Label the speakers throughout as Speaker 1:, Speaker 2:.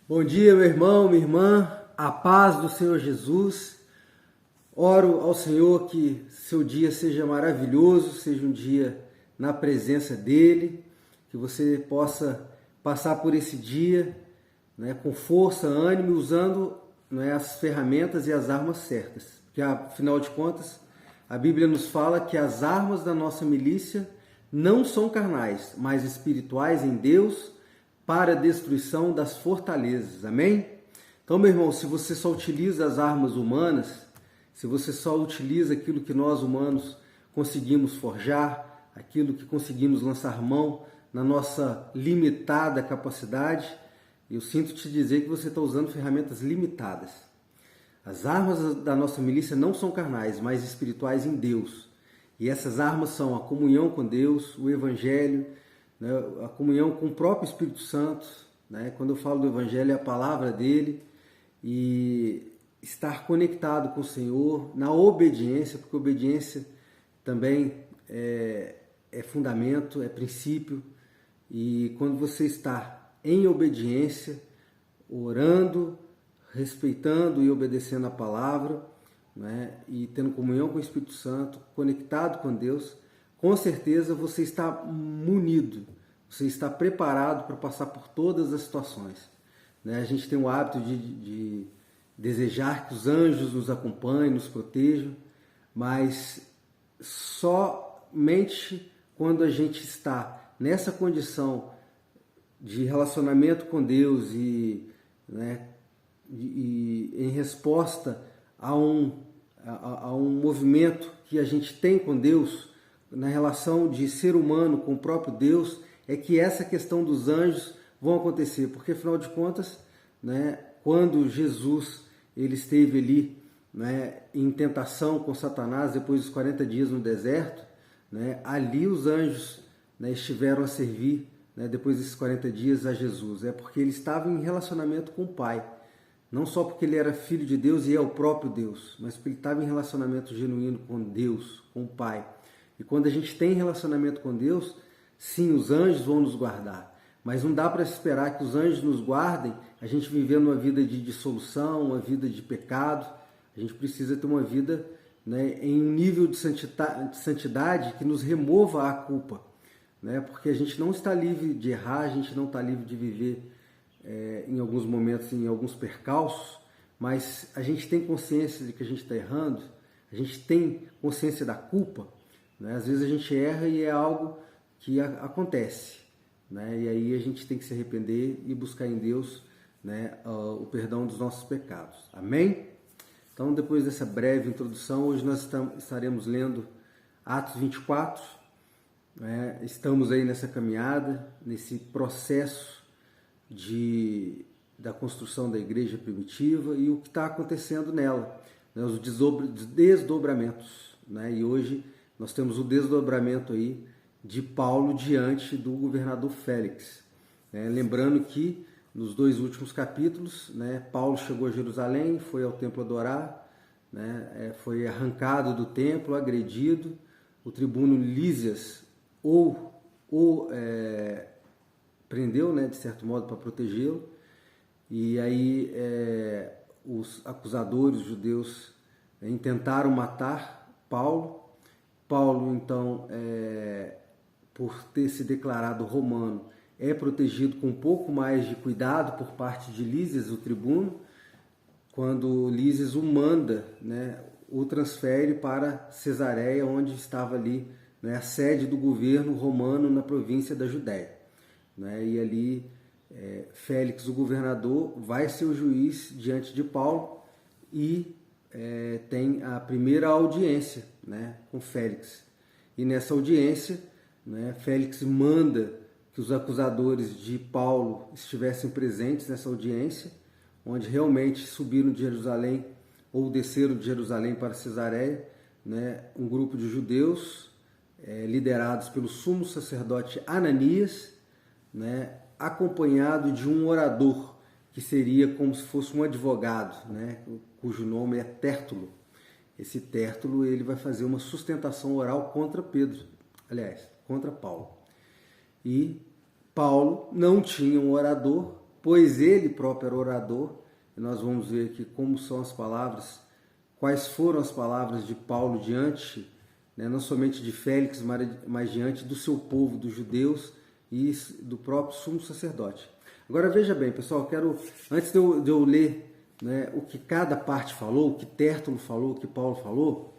Speaker 1: Bom dia, meu irmão, minha irmã, a paz do Senhor Jesus. Oro ao Senhor que seu dia seja maravilhoso, seja um dia na presença dEle, que você possa passar por esse dia, né, com força, ânimo, usando, né, as ferramentas e as armas certas. Porque, afinal de contas, a Bíblia nos fala que as armas da nossa milícia não são carnais, mas espirituais em Deus, para a destruição das fortalezas. Amém? Então, meu irmão, se você só utiliza as armas humanas, se você só utiliza aquilo que nós humanos conseguimos forjar, aquilo que conseguimos lançar mão na nossa limitada capacidade, eu sinto te dizer que você está usando ferramentas limitadas. As armas da nossa milícia não são carnais, mas espirituais em Deus. E essas armas são a comunhão com Deus, o Evangelho, né, a comunhão com o próprio Espírito Santo, né? Quando eu falo do Evangelho, é a palavra dele, e estar conectado com o Senhor na obediência, porque obediência também é fundamento, é princípio, e quando você está em obediência, orando, respeitando e obedecendo a palavra, né, e tendo comunhão com o Espírito Santo, conectado com Deus, com certeza você está munido, você está preparado para passar por todas as situações. Né? A gente tem o hábito de desejar que os anjos nos acompanhem, nos protejam, mas somente quando a gente está nessa condição de relacionamento com Deus e em resposta a um movimento que a gente tem com Deus, na relação de ser humano com o próprio Deus, é que essa questão dos anjos vão acontecer, porque afinal de contas, né, quando Jesus ele esteve ali, né, em tentação com Satanás depois dos 40 dias no deserto, né, ali os anjos, né, estiveram a servir, né, depois desses 40 dias a Jesus, porque ele estava em relacionamento com o Pai, não só porque ele era filho de Deus e é o próprio Deus, mas porque ele estava em relacionamento genuíno com Deus, com o Pai. E quando a gente tem relacionamento com Deus, sim, os anjos vão nos guardar. Mas não dá para esperar que os anjos nos guardem, a gente vivendo uma vida de dissolução, uma vida de pecado. A gente precisa ter uma vida, né, em um nível de santidade que nos remova a culpa. Né? Porque a gente não está livre de errar, a gente não está livre de viver em alguns momentos, em alguns percalços, mas a gente tem consciência de que a gente está errando, a gente tem consciência da culpa. Né? Às vezes a gente erra e é algo que acontece, né? E aí a gente tem que se arrepender e buscar em Deus, né, o perdão dos nossos pecados. Amém? Então, depois dessa breve introdução, hoje nós estaremos lendo Atos 24, né? Estamos aí nessa caminhada, nesse processo da construção da igreja primitiva e o que está acontecendo nela, né? Os desdobramentos, né? E hoje nós temos o desdobramento aí de Paulo diante do governador Félix. Lembrando que nos 2 últimos capítulos, né, Paulo chegou a Jerusalém, foi ao templo adorar, né, foi arrancado do templo, agredido, o tribuno Lísias prendeu, né, de certo modo, para protegê-lo, e aí os acusadores judeus intentaram matar Paulo. Paulo, então, por ter se declarado romano, é protegido com um pouco mais de cuidado por parte de Lísias, o tribuno, quando Lísias o manda, né, o transfere para Cesareia, onde estava ali, né, a sede do governo romano na província da Judéia. Né, e ali Félix, o governador, vai ser o juiz diante de Paulo e tem a primeira audiência, né, com Félix. E nessa audiência, né, Félix manda que os acusadores de Paulo estivessem presentes nessa audiência, onde realmente subiram de Jerusalém ou desceram de Jerusalém para Cesareia, né, um grupo de judeus liderados pelo sumo sacerdote Ananias, né, acompanhado de um orador, que seria como se fosse um advogado, né, cujo nome é Tértulo. Esse Tértulo ele vai fazer uma sustentação oral contra contra Paulo. E Paulo não tinha um orador, pois ele próprio era orador. E nós vamos ver aqui como são as palavras, quais foram as palavras de Paulo diante, né, não somente de Félix, mas diante do seu povo, dos judeus e do próprio sumo sacerdote. Agora veja bem, pessoal, antes de eu ler, né, o que cada parte falou, o que Tértulo falou, o que Paulo falou,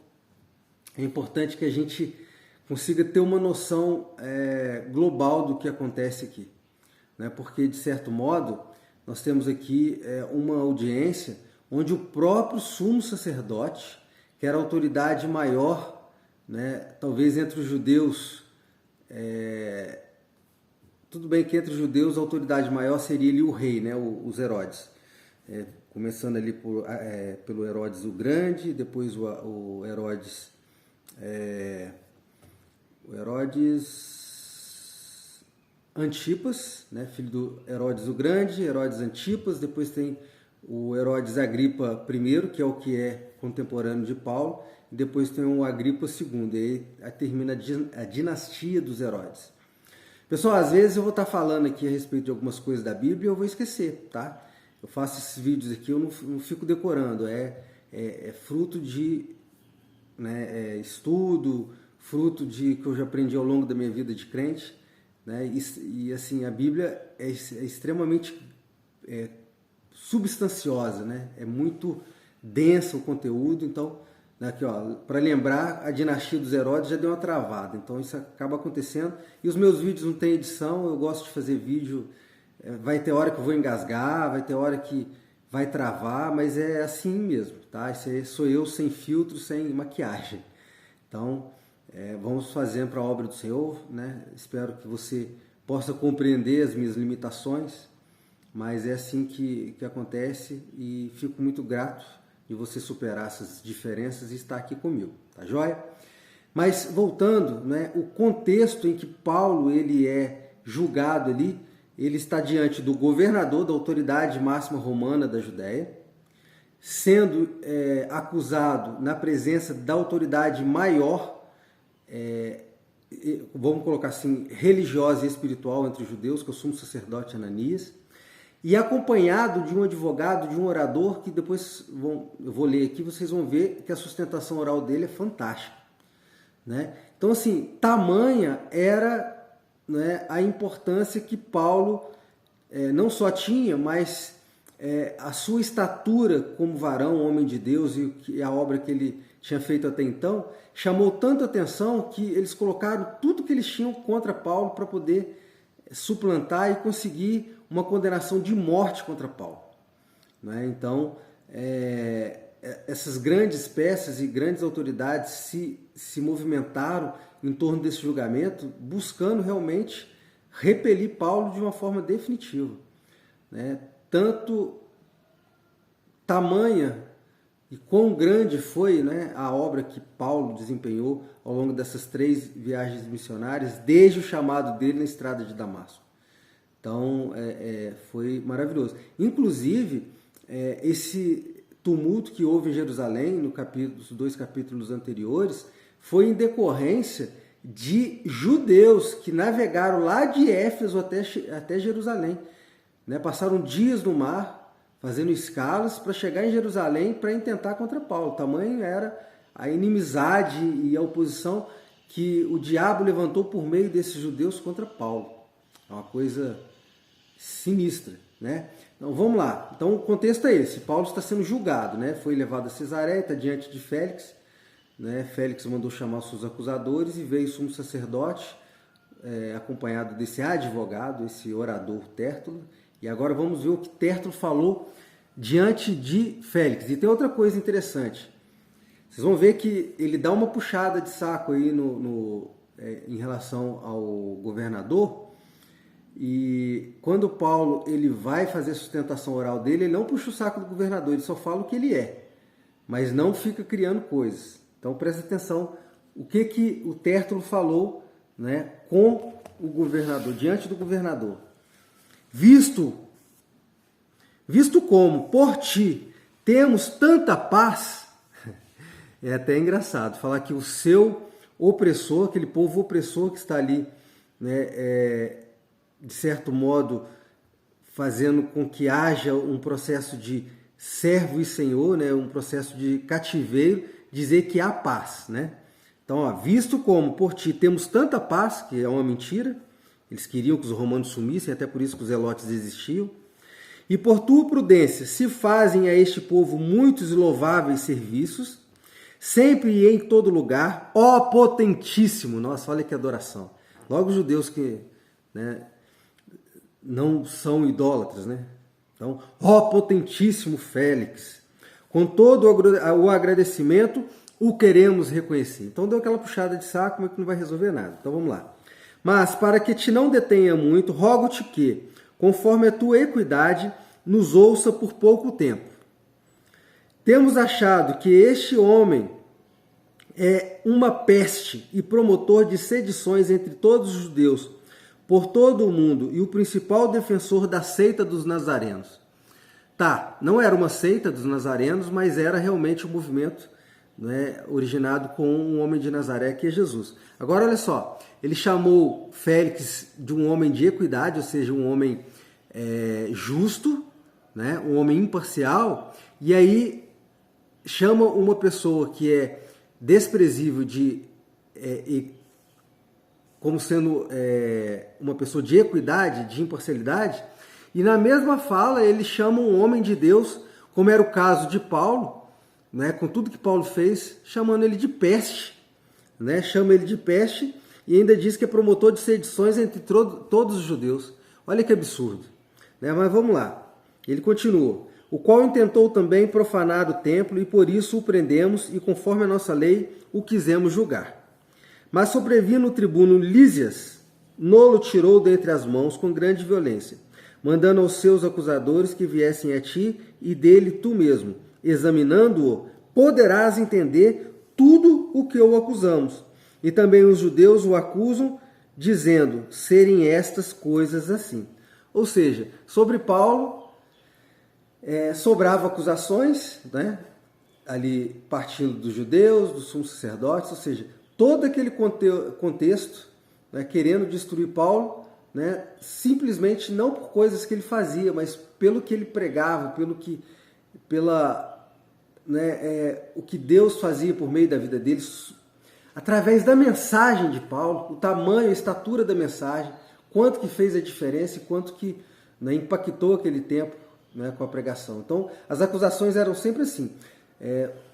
Speaker 1: é importante que a gente consiga ter uma noção global do que acontece aqui, né? Porque, de certo modo, nós temos aqui uma audiência onde o próprio sumo sacerdote, que era a autoridade maior, né, talvez entre os judeus, tudo bem que entre os judeus a autoridade maior seria ali o rei, né, os Herodes, começando ali pelo Herodes o Grande, depois o Herodes Antipas, né, filho do Herodes o Grande, Herodes Antipas, depois tem o Herodes Agripa I, que é o que é contemporâneo de Paulo, e depois tem o Agripa II, e aí termina a dinastia dos Herodes. Pessoal, às vezes eu vou estar falando aqui a respeito de algumas coisas da Bíblia e eu vou esquecer, tá? Eu faço esses vídeos aqui, eu não fico decorando, é fruto de, né, estudo, fruto de que eu já aprendi ao longo da minha vida de crente, né? E assim, a Bíblia é extremamente substanciosa, né? É muito densa o conteúdo, então, aqui, ó, para lembrar, a dinastia dos Herodes já deu uma travada, então isso acaba acontecendo. E os meus vídeos não têm edição, eu gosto de fazer vídeo, vai ter hora que eu vou engasgar, vai ter hora que vai travar, mas é assim mesmo, tá? Isso aí sou eu sem filtro, sem maquiagem. Então, vamos fazendo para a obra do Senhor, né? Espero que você possa compreender as minhas limitações, mas é assim que acontece e fico muito grato de você superar essas diferenças e estar aqui comigo, tá joia? Mas voltando, né, o contexto em que Paulo ele é julgado ali, ele está diante do governador da autoridade máxima romana da Judéia, sendo acusado na presença da autoridade maior, vamos colocar assim, religiosa e espiritual entre os judeus, que é o sumo sacerdote Ananias, e acompanhado de um advogado, de um orador, que depois eu vou ler aqui, vocês vão ver que a sustentação oral dele é fantástica, né? Então, assim, tamanha era, né, a importância que Paulo não só tinha, mas a sua estatura como varão, homem de Deus, e a obra que ele tinha feito até então, chamou tanto atenção que eles colocaram tudo que eles tinham contra Paulo para poder suplantar e conseguir uma condenação de morte contra Paulo, né? Então, essas grandes peças e grandes autoridades se movimentaram em torno desse julgamento, buscando realmente repelir Paulo de uma forma definitiva, né? Tanto tamanha e quão grande foi, né, a obra que Paulo desempenhou ao longo dessas 3 viagens missionárias, desde o chamado dele na estrada de Damasco. Então, foi maravilhoso. Inclusive, esse tumulto que houve em Jerusalém, nos 2 capítulos anteriores, foi em decorrência de judeus que navegaram lá de Éfeso até Jerusalém, né? Passaram dias no mar, fazendo escalas para chegar em Jerusalém para intentar contra Paulo. O tamanho era a inimizade e a oposição que o diabo levantou por meio desses judeus contra Paulo. É uma coisa sinistra, né? Então vamos lá. Então o contexto é esse. Paulo está sendo julgado, né? Foi levado a Cesareia, está diante de Félix, né? Félix mandou chamar os seus acusadores e veio o sumo sacerdote, acompanhado desse advogado, esse orador Tértulo. E agora vamos ver o que Tértulo falou diante de Félix. E tem outra coisa interessante. Vocês vão ver que ele dá uma puxada de saco aí em relação ao governador. E quando Paulo ele vai fazer a sustentação oral dele, ele não puxa o saco do governador, ele só fala o que ele é, mas não fica criando coisas. Então presta atenção o que o Tértulo falou, né, com o governador, diante do governador. Visto como por ti temos tanta paz, é até engraçado falar que o seu opressor, aquele povo opressor que está ali, né, de certo modo fazendo com que haja um processo de servo e senhor, né? Um processo de cativeiro, dizer que há paz, né? Então, ó, visto como por ti temos tanta paz, que é uma mentira, eles queriam que os romanos sumissem, até por isso que os zelotes existiam, e por tua prudência se fazem a este povo muitos e louváveis serviços, sempre e em todo lugar, ó potentíssimo, nossa, olha que adoração. Logo os judeus que, né, não são idólatras, né? Então, ó potentíssimo Félix, com todo o agradecimento, o queremos reconhecer. Então deu aquela puxada de saco, mas que não vai resolver nada. Então vamos lá. Mas para que te não detenha muito, rogo-te que, conforme a tua equidade, nos ouça por pouco tempo. Temos achado que este homem é uma peste e promotor de sedições entre todos os judeus, por todo o mundo, e o principal defensor da seita dos nazarenos. Tá, não era uma seita dos nazarenos, mas era realmente um movimento, né, originado com um homem de Nazaré, que é Jesus. Agora, olha só, ele chamou Félix de um homem de equidade, ou seja, um homem justo, né, um homem imparcial, e aí chama uma pessoa que é desprezível como sendo uma pessoa de equidade, de imparcialidade, e na mesma fala ele chama um homem de Deus, como era o caso de Paulo, né, com tudo que Paulo fez, chamando ele de peste, né, chama ele de peste e ainda diz que é promotor de sedições entre todos os judeus. Olha que absurdo, né? Mas vamos lá, ele continua. O qual intentou também profanar o templo, e por isso o prendemos, e conforme a nossa lei o quisemos julgar. Mas sobrevindo o tribuno Lísias, nolo tirou dentre as mãos com grande violência, mandando aos seus acusadores que viessem a ti, e dele tu mesmo, examinando-o, poderás entender tudo o que o acusamos. E também os judeus o acusam, dizendo serem estas coisas assim. Ou seja, sobre Paulo sobravam acusações, né? Ali partindo dos judeus, dos sumos sacerdotes, ou seja, todo aquele contexto, né, querendo destruir Paulo, né, simplesmente não por coisas que ele fazia, mas pelo que ele pregava, o que Deus fazia por meio da vida dele, através da mensagem de Paulo, o tamanho, a estatura da mensagem, quanto que fez a diferença e quanto que, né, impactou aquele tempo, né, com a pregação. Então, as acusações eram sempre assim.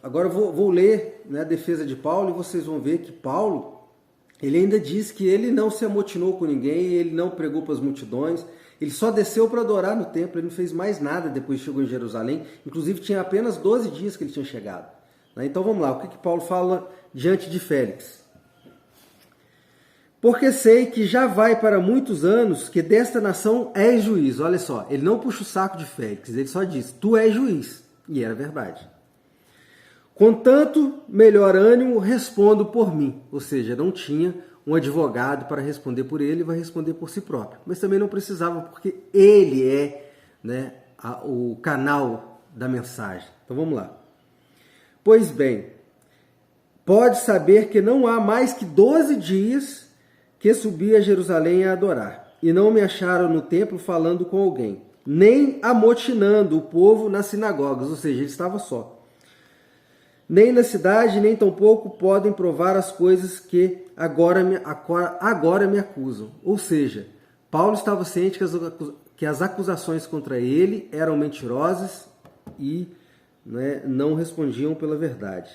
Speaker 1: Agora eu vou ler, né, a defesa de Paulo, e vocês vão ver que Paulo, ele ainda diz que ele não se amotinou com ninguém, ele não pregou para as multidões, ele só desceu para adorar no templo, ele não fez mais nada depois que chegou em Jerusalém, inclusive tinha apenas 12 dias que ele tinha chegado. Então vamos lá, o que Paulo fala diante de Félix? Porque sei que já vai para muitos anos que desta nação és juiz. Olha só, ele não puxa o saco de Félix, ele só diz, tu és juiz. E era verdade. Contanto, melhor ânimo, respondo por mim. Ou seja, não tinha um advogado para responder por ele, vai responder por si próprio. Mas também não precisava, porque ele é, né, o canal da mensagem. Então vamos lá. Pois bem, pode saber que não há mais que 12 dias que subi a Jerusalém a adorar, e não me acharam no templo falando com alguém, nem amotinando o povo nas sinagogas, ou seja, ele estava só. Nem na cidade, nem tampouco podem provar as coisas que agora me acusam. Ou seja, Paulo estava ciente que as acusações contra ele eram mentirosas e, né, não respondiam pela verdade.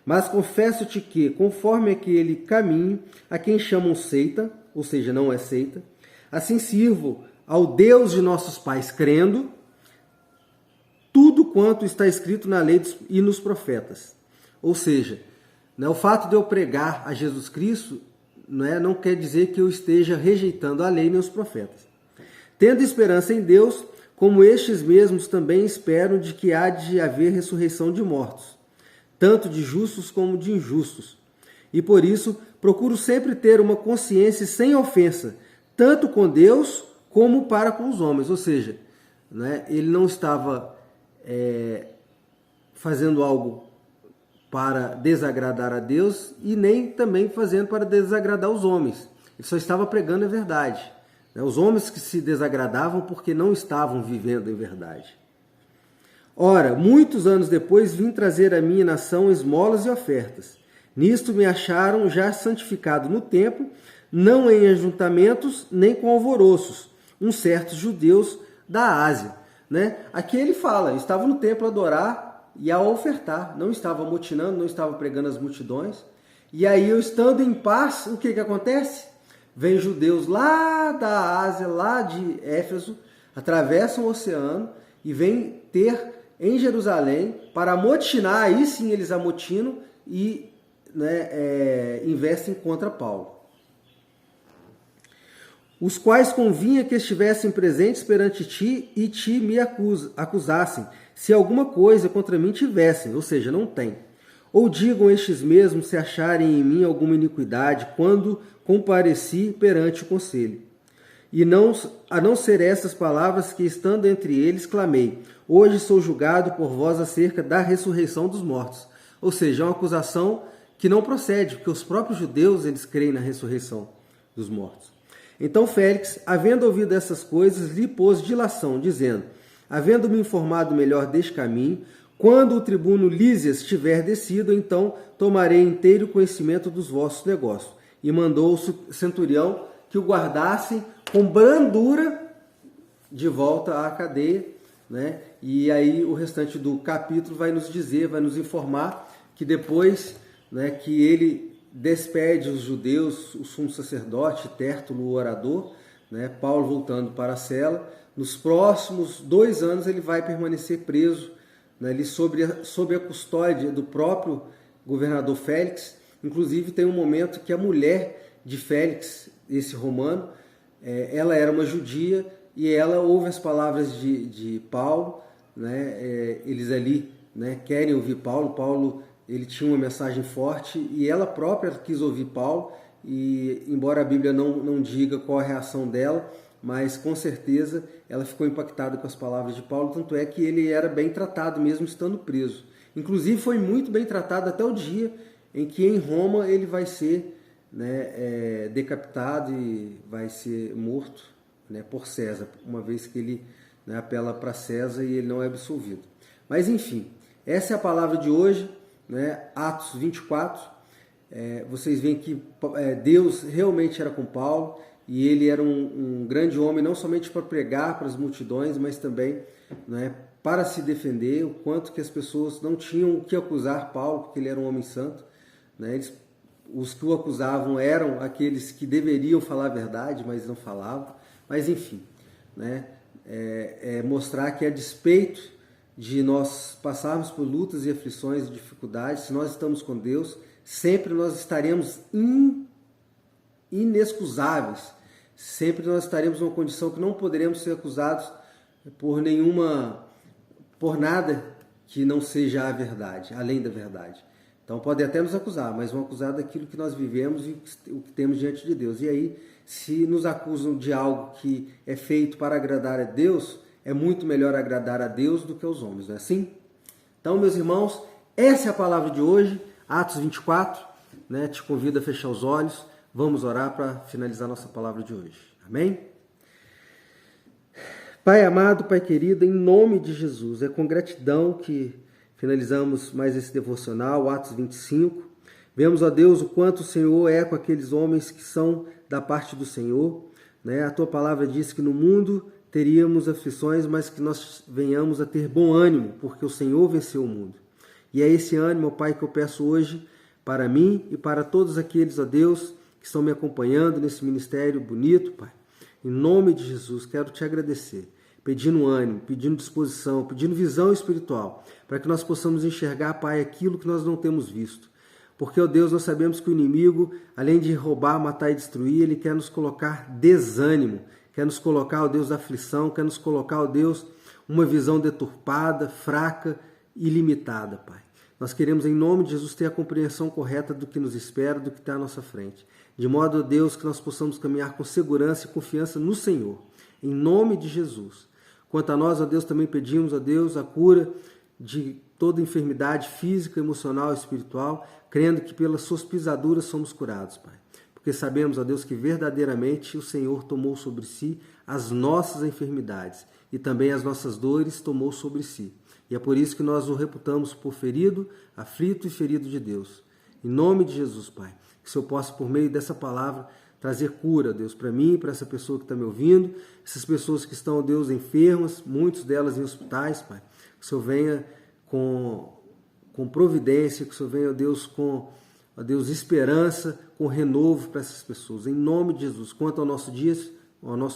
Speaker 1: Mas confesso-te que, conforme aquele caminho a quem chamam seita, ou seja, não é seita, assim sirvo ao Deus de nossos pais, crendo tudo quanto está escrito na lei e nos profetas. Ou seja, né, o fato de eu pregar a Jesus Cristo, né, não quer dizer que eu esteja rejeitando a lei nem os profetas. Tendo esperança em Deus, como estes mesmos também esperam de que há de haver ressurreição de mortos, tanto de justos como de injustos. E por isso procuro sempre ter uma consciência sem ofensa, tanto com Deus como para com os homens. Ou seja, né, ele não estava fazendo algo para desagradar a Deus e nem também fazendo para desagradar os homens. Ele só estava pregando a verdade, Os homens que se desagradavam porque não estavam vivendo em verdade. Ora, muitos anos depois vim trazer à minha nação esmolas e ofertas. Nisto me acharam já santificado no templo, não em ajuntamentos nem com alvoroços, uns certos judeus da Ásia. Aqui ele fala, estava no templo a adorar e a ofertar, não estava amotinando, não estava pregando as multidões. E aí, eu estando em paz, o que acontece? Vem judeus lá da Ásia, lá de Éfeso, atravessam o oceano e vêm ter em Jerusalém para amotinar, aí sim eles amotinam e investem contra Paulo. Os quais convinha que estivessem presentes perante ti e te me acusassem, se alguma coisa contra mim tivessem, ou seja, não tem. Ou digam estes mesmos se acharem em mim alguma iniquidade, quando compareci perante o conselho. E a não ser estas palavras que, estando entre eles, clamei, hoje sou julgado por vós acerca da ressurreição dos mortos. Ou seja, é uma acusação que não procede, porque os próprios judeus eles creem na ressurreição dos mortos. Então Félix, havendo ouvido essas coisas, lhe pôs dilação, dizendo, havendo-me informado melhor deste caminho, quando o tribuno Lísias tiver descido, então tomarei inteiro conhecimento dos vossos negócios. E mandou o centurião que o guardasse com brandura de volta à cadeia. E aí o restante do capítulo vai nos dizer, vai nos informar que depois que ele despede os judeus, o sumo sacerdote, Tértulo, o orador, Paulo voltando para a cela, nos próximos 2 anos ele vai permanecer preso ali sob a custódia do próprio governador Félix. Inclusive tem um momento que a mulher de Félix, esse romano, ela era uma judia e ela ouve as palavras de Paulo, eles ali querem ouvir Paulo. Paulo ele tinha uma mensagem forte e ela própria quis ouvir Paulo, e embora a Bíblia não diga qual a reação dela, mas com certeza ela ficou impactada com as palavras de Paulo, tanto é que ele era bem tratado mesmo estando preso. Inclusive foi muito bem tratado até o dia em que em Roma ele vai ser decapitado e vai ser morto por César, uma vez que ele apela para César e ele não é absolvido. Mas enfim, essa é a palavra de hoje, Atos 24. Vocês veem que Deus realmente era com Paulo, e ele era um grande homem, não somente para pregar para as multidões, mas também para se defender, o quanto que as pessoas não tinham o que acusar Paulo, porque ele era um homem santo. Os que o acusavam eram aqueles que deveriam falar a verdade, mas não falavam. Mas enfim, mostrar que a despeito de nós passarmos por lutas e aflições e dificuldades, se nós estamos com Deus, sempre nós estaremos inexcusáveis. Sempre nós estaremos numa condição que não poderemos ser acusados por nada que não seja a verdade, além da verdade. Então podem até nos acusar, mas vão acusar daquilo que nós vivemos e o que temos diante de Deus. E aí, se nos acusam de algo que é feito para agradar a Deus, é muito melhor agradar a Deus do que aos homens, não é assim? Então, meus irmãos, essa é a palavra de hoje, Atos 24, te convido a fechar os olhos, vamos orar para finalizar nossa palavra de hoje. Amém? Pai amado, Pai querido, em nome de Jesus, é com gratidão que finalizamos mais esse devocional, Atos 25. Vemos, ó Deus, o quanto o Senhor é com aqueles homens que são da parte do Senhor. A tua palavra diz que no mundo teríamos aflições, mas que nós venhamos a ter bom ânimo, porque o Senhor venceu o mundo. E é esse ânimo, Pai, que eu peço hoje para mim e para todos aqueles, ó Deus, que estão me acompanhando nesse ministério bonito, Pai. Em nome de Jesus, quero te agradecer, pedindo ânimo, pedindo disposição, pedindo visão espiritual, para que nós possamos enxergar, Pai, aquilo que nós não temos visto. Porque, ó Deus, nós sabemos que o inimigo, além de roubar, matar e destruir, ele quer nos colocar desânimo, quer nos colocar, ó Deus, aflição, quer nos colocar, ó Deus, uma visão deturpada, fraca e limitada, Pai. Nós queremos, em nome de Jesus, ter a compreensão correta do que nos espera, do que está à nossa frente. De modo, ó Deus, que nós possamos caminhar com segurança e confiança no Senhor. Em nome de Jesus. Quanto a nós, ó Deus, também pedimos, ó Deus, a cura de toda enfermidade física, emocional e espiritual, crendo que pelas suas pisaduras somos curados, Pai. porque sabemos, ó Deus, que verdadeiramente o Senhor tomou sobre si as nossas enfermidades e também as nossas dores tomou sobre si. E é por isso que nós o reputamos por ferido, aflito e ferido de Deus. Em nome de Jesus, Pai, que o Senhor possa, por meio dessa palavra, trazer cura, Deus, para mim, para essa pessoa que está me ouvindo, essas pessoas que estão, Deus, enfermas, muitas delas em hospitais, Pai. Que o Senhor venha com providência, que o Senhor venha, Deus, com, ó Deus, esperança, com renovo para essas pessoas. Em nome de Jesus. Quanto ao nosso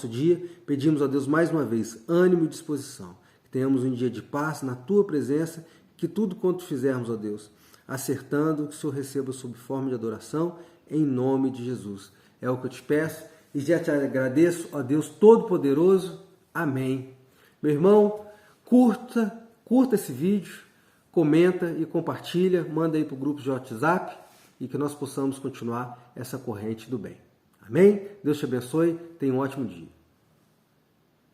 Speaker 1: dia, pedimos a Deus mais uma vez ânimo e disposição. Que tenhamos um dia de paz na Tua presença, que tudo quanto fizermos, ó Deus, acertando, que o Senhor receba sob forma de adoração, em nome de Jesus. É o que eu te peço e já te agradeço, ó Deus Todo-Poderoso. Amém. Meu irmão, curta esse vídeo, comenta e compartilha, manda aí para o grupo de WhatsApp e que nós possamos continuar essa corrente do bem. Amém? Deus te abençoe, tenha um ótimo dia.